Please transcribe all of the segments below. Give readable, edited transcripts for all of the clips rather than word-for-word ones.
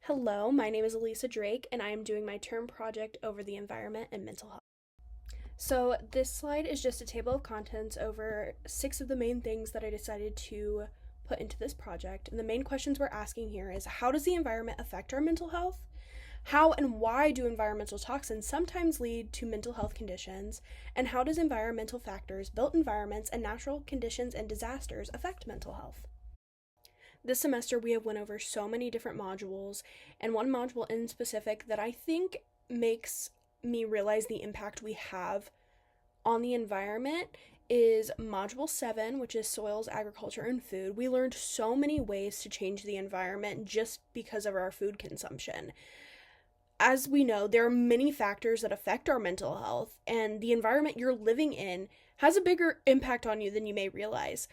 Hello, my name is Eleesa Drake, and I am doing my term project over the environment and mental health. So, this slide is just a table of contents over 6 of the main things that I decided to put into this project. And the main questions we're asking here is how does the environment affect our mental health? How and why do environmental toxins sometimes lead to mental health conditions? And how does environmental factors, built environments, and natural conditions and disasters affect mental health? This semester we have went over so many different modules, and one module in specific that I think makes me realize the impact we have on the environment is module 7, which is soils, agriculture, and food. We learned so many ways to change the environment just because of our food consumption. As we know, there are many factors that affect our mental health, and the environment you're living in has a bigger impact on you than you may realize.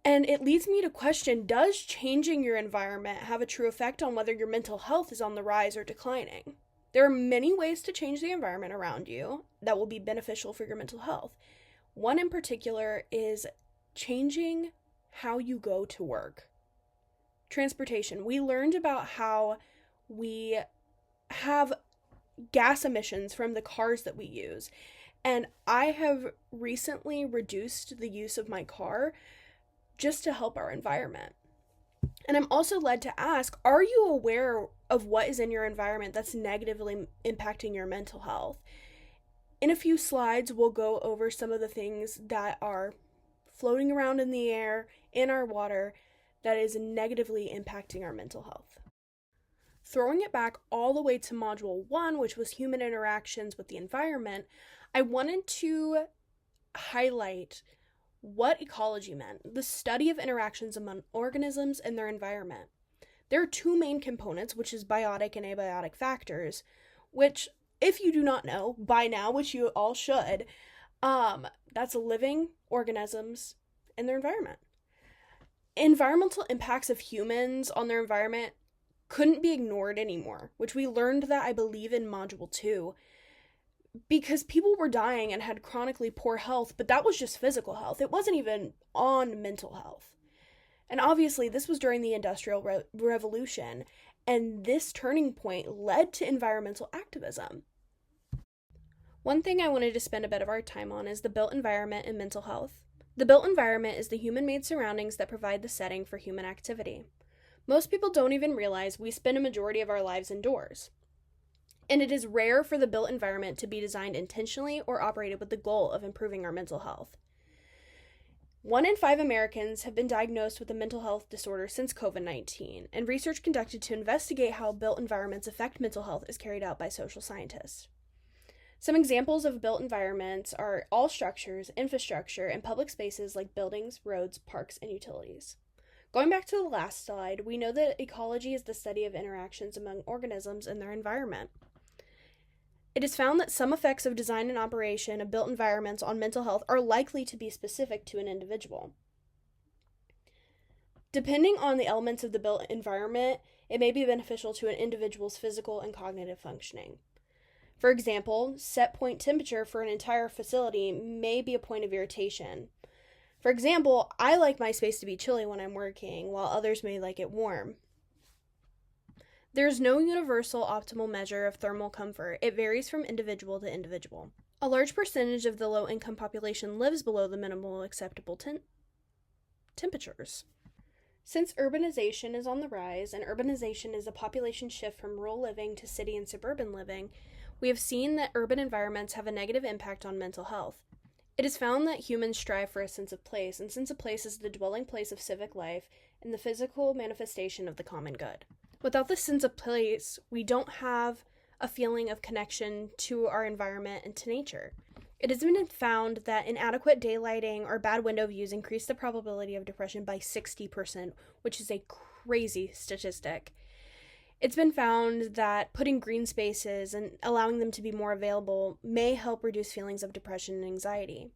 And it leads me to question, does changing your environment have a true effect on whether your mental health is on the rise or declining? There are many ways to change the environment around you that will be beneficial for your mental health. One in particular is changing how you go to work. Transportation. We learned about how we have gas emissions from the cars that we use. And I have recently reduced the use of my car just to help our environment. And I'm also led to ask, are you aware of what is in your environment that's negatively impacting your mental health? In a few slides, we'll go over some of the things that are floating around in the air, in our water, that is negatively impacting our mental health. Throwing it back all the way to module 1, which was human interactions with the environment, I wanted to highlight what ecology meant, the study of interactions among organisms and their environment. There are two main components, which is biotic and abiotic factors, which, if you do not know by now, which you all should, that's living organisms and their environment. Environmental impacts of humans on their environment couldn't be ignored anymore, which we learned that, I believe, in module 2. Because people were dying and had chronically poor health, but that was just physical health. It wasn't even on mental health. And obviously, this was during the Industrial Revolution, and this turning point led to environmental activism. One thing I wanted to spend a bit of our time on is the built environment and mental health. The built environment is the human-made surroundings that provide the setting for human activity. Most people don't even realize we spend a majority of our lives indoors. And it is rare for the built environment to be designed intentionally or operated with the goal of improving our mental health. 1 in 5 Americans have been diagnosed with a mental health disorder since COVID-19, and research conducted to investigate how built environments affect mental health is carried out by social scientists. Some examples of built environments are all structures, infrastructure, and public spaces like buildings, roads, parks, and utilities. Going back to the last slide, we know that ecology is the study of interactions among organisms and their environment. It is found that some effects of design and operation of built environments on mental health are likely to be specific to an individual. Depending on the elements of the built environment, it may be beneficial to an individual's physical and cognitive functioning. For example, set point temperature for an entire facility may be a point of irritation. For example, I like my space to be chilly when I'm working, while others may like it warm. There's no universal optimal measure of thermal comfort. It varies from individual to individual. A large percentage of the low-income population lives below the minimal acceptable temperatures. Since urbanization is on the rise, and urbanization is a population shift from rural living to city and suburban living, we have seen that urban environments have a negative impact on mental health. It is found that humans strive for a sense of place, and sense of place is the dwelling place of civic life and the physical manifestation of the common good. Without this sense of place, we don't have a feeling of connection to our environment and to nature. It has been found that inadequate daylighting or bad window views increase the probability of depression by 60%, which is a crazy statistic. It's been found that putting green spaces and allowing them to be more available may help reduce feelings of depression and anxiety.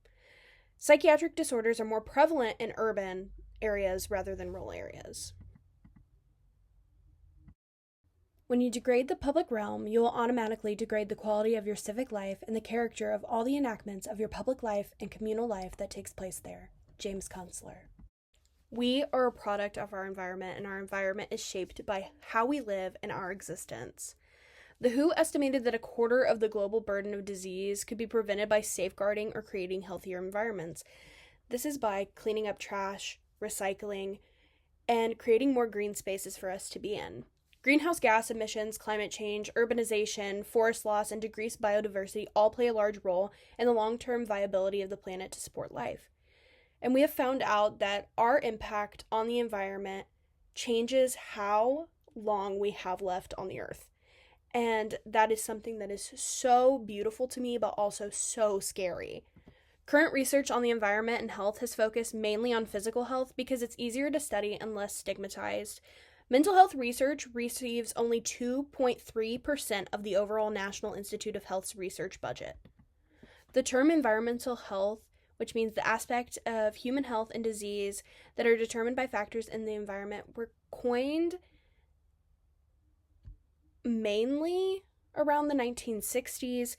Psychiatric disorders are more prevalent in urban areas rather than rural areas. When you degrade the public realm, you will automatically degrade the quality of your civic life and the character of all the enactments of your public life and communal life that takes place there. James Kunstler. We are a product of our environment, and our environment is shaped by how we live and our existence. The WHO estimated that a quarter of the global burden of disease could be prevented by safeguarding or creating healthier environments. This is by cleaning up trash, recycling, and creating more green spaces for us to be in. Greenhouse gas emissions, climate change, urbanization, forest loss, and decreased biodiversity all play a large role in the long-term viability of the planet to support life. And we have found out that our impact on the environment changes how long we have left on the earth. And that is something that is so beautiful to me, but also so scary. Current research on the environment and health has focused mainly on physical health because it's easier to study and less stigmatized. Mental health research receives only 2.3% of the overall National Institute of Health's research budget. The term environmental health, which means the aspect of human health and disease that are determined by factors in the environment, were coined mainly around the 1960s,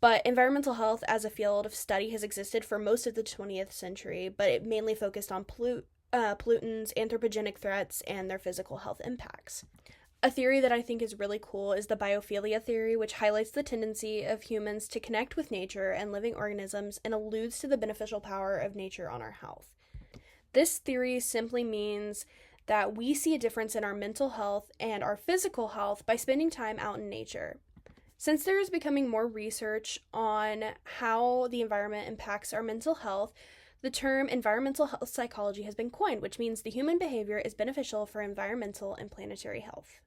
but environmental health as a field of study has existed for most of the 20th century, but it mainly focused on pollutants, anthropogenic threats, and their physical health impacts. A theory that I think is really cool is the biophilia theory, which highlights the tendency of humans to connect with nature and living organisms and alludes to the beneficial power of nature on our health. This theory simply means that we see a difference in our mental health and our physical health by spending time out in nature. Since there is becoming more research on how the environment impacts our mental health, the term environmental health psychology has been coined, which means the human behavior is beneficial for environmental and planetary health.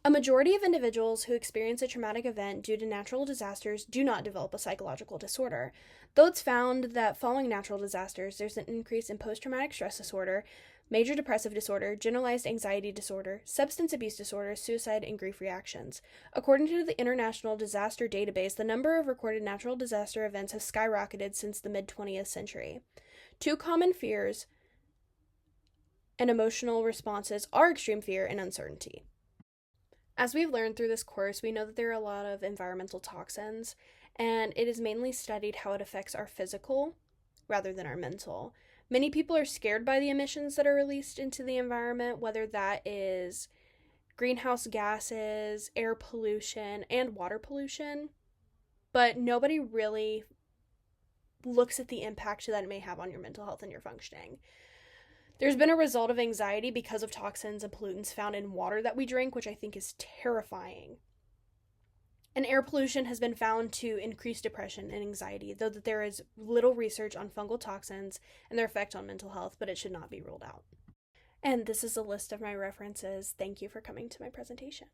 A majority of individuals who experience a traumatic event due to natural disasters do not develop a psychological disorder, though it's found that following natural disasters, there's an increase in post-traumatic stress disorder, major depressive disorder, generalized anxiety disorder, substance abuse disorder, suicide, and grief reactions. According to the International Disaster Database, the number of recorded natural disaster events has skyrocketed since the mid-20th century. Two common fears and emotional responses are extreme fear and uncertainty. As we've learned through this course, we know that there are a lot of environmental toxins, and it is mainly studied how it affects our physical rather than our mental. Many people are scared by the emissions that are released into the environment, whether that is greenhouse gases, air pollution, and water pollution, but nobody really looks at the impact that it may have on your mental health and your functioning. There's been a result of anxiety because of toxins and pollutants found in water that we drink, which I think is terrifying. And air pollution has been found to increase depression and anxiety, though that there is little research on fungal toxins and their effect on mental health, but it should not be ruled out. And this is a list of my references. Thank you for coming to my presentation.